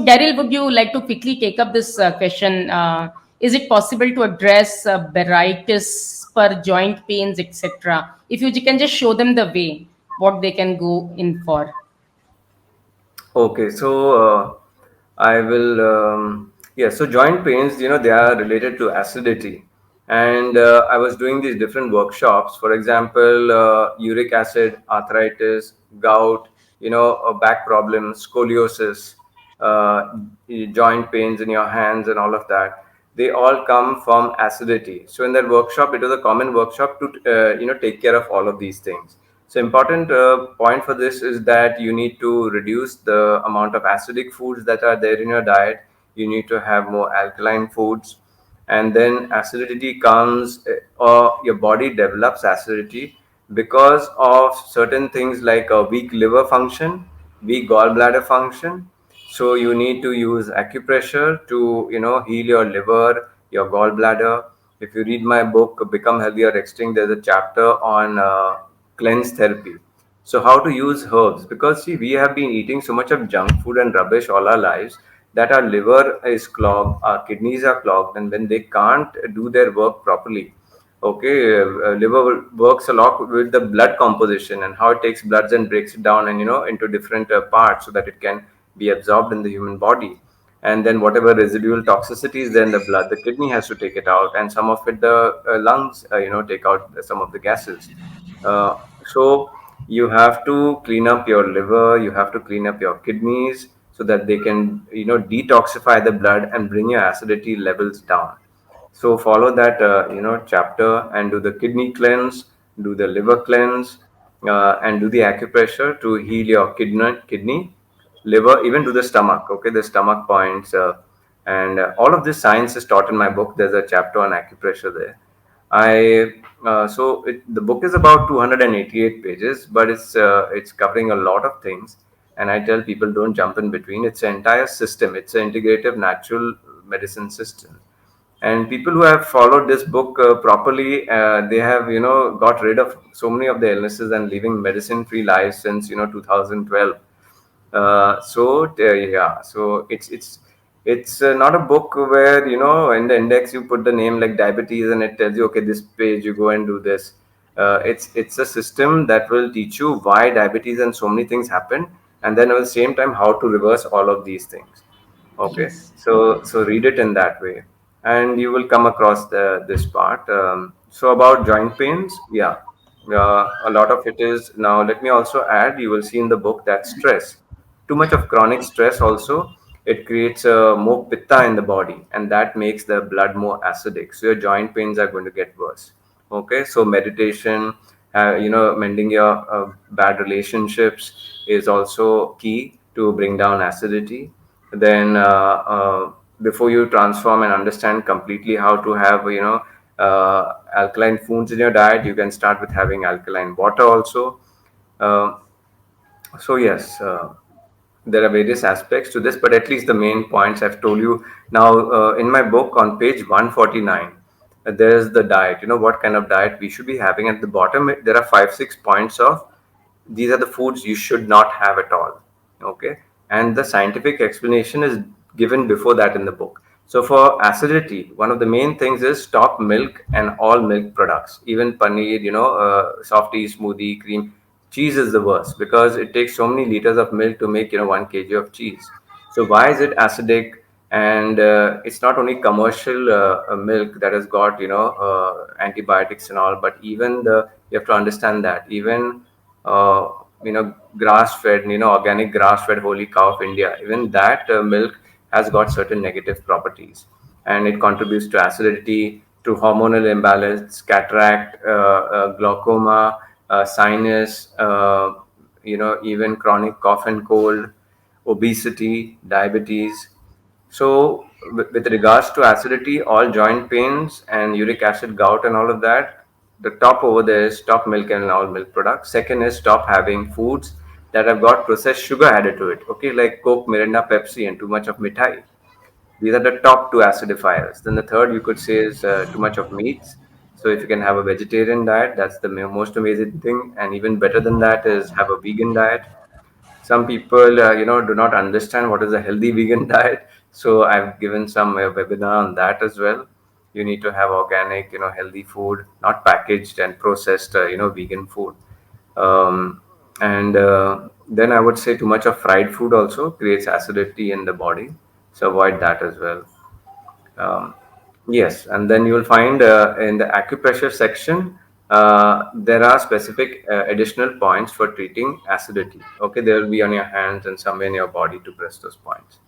Daryl, would you like to quickly take up this question? Is it possible to address baritis per joint pains, etc.? If you can just show them the way, what they can go in for. Okay, so I will, yeah, so joint pains, they are related to acidity. And I was doing these different workshops, for example, uric acid, arthritis, gout, back problems, scoliosis, uh, joint pains in your hands, and all of that. They all come from acidity. So in that workshop, it was a common workshop to, take care of all of these things. So important point for this is that you need to reduce the amount of acidic foods that are there in your diet. You need to have more alkaline foods, and then acidity comes, or your body develops acidity because of certain things like a weak liver function, weak gallbladder function. So you need to use acupressure to heal your liver, your gallbladder. If you read my book Become Healthier Extinct, there's a chapter on cleanse therapy. So how to use herbs, because see, we have been eating so much of junk food and rubbish all our lives that our liver is clogged, our kidneys are clogged, and when they can't do their work properly, okay, liver works a lot with the blood composition and how it takes bloods and breaks it down and into different parts so that it can be absorbed in the human body. And then whatever residual toxicity is there in the blood, the kidney has to take it out, and some of it the lungs take out some of the gases. So you have to clean up your liver, you have to clean up your kidneys so that they can detoxify the blood and bring your acidity levels down. So follow that chapter and do the kidney cleanse, do the liver cleanse, and do the acupressure to heal your kidney, liver, even to the stomach. Okay, the stomach points, and all of this science is taught in my book. There's a chapter on acupressure there. The book is about 288 pages, but it's covering a lot of things. And I tell people don't jump in between. It's an entire system. It's an integrative natural medicine system. And people who have followed this book properly, they have got rid of so many of the illnesses and living medicine free lives since 2012. Yeah, so it's not a book where in the index you put the name like diabetes and it tells you, okay, this page you go and do this. It's a system that will teach you why diabetes and so many things happen, and then at the same time how to reverse all of these things. Okay, Yes. so read it in that way, and you will come across this part. So about joint pains, yeah, a lot of it is. Now let me also add. You will see in the book that stress, too much of chronic stress also, it creates more pitta in the body, and that makes the blood more acidic. So your joint pains are going to get worse. Okay, so meditation, mending your bad relationships is also key to bring down acidity. Then before you transform and understand completely how to have alkaline foods in your diet, you can start with having alkaline water also. uh, so yes, there are various aspects to this, but at least the main points I've told you. Now, in my book on page 149, there's the diet. What kind of diet we should be having. At the bottom, there are 5 6 points of these are the foods you should not have at all. Okay, and the scientific explanation is given before that in the book. So for acidity, one of the main things is stop milk and all milk products, even paneer, softie, smoothie, cream. Cheese is the worst because it takes so many liters of milk to make 1 kg of cheese. So why is it acidic? And it's not only commercial milk that has got antibiotics and all, but even the you have to understand that even uh, grass fed, organic grass fed holy cow of India, even that milk has got certain negative properties, and it contributes to acidity, to hormonal imbalance, cataract, glaucoma, sinus, even chronic cough and cold, obesity, diabetes. So, with regards to acidity, all joint pains and uric acid, gout, and all of that, the top over there is stop milk and all milk products. Second is stop having foods that have got processed sugar added to it. Okay, like Coke, Mirinda, Pepsi, and too much of mithai. These are the top two acidifiers. Then the third you could say is too much of meats. So if you can have a vegetarian diet, that's the most amazing thing. And even better than that is have a vegan diet. some people, do not understand what is a healthy vegan diet. So I've given some webinar on that as well. You need to have organic, healthy food, not packaged and processed, vegan food. And then I would say too much of fried food also creates acidity in the body. So avoid that as well. Um, yes, and then you will find in the acupressure section, there are specific additional points for treating acidity. Okay, they will be on your hands and somewhere in your body to press those points.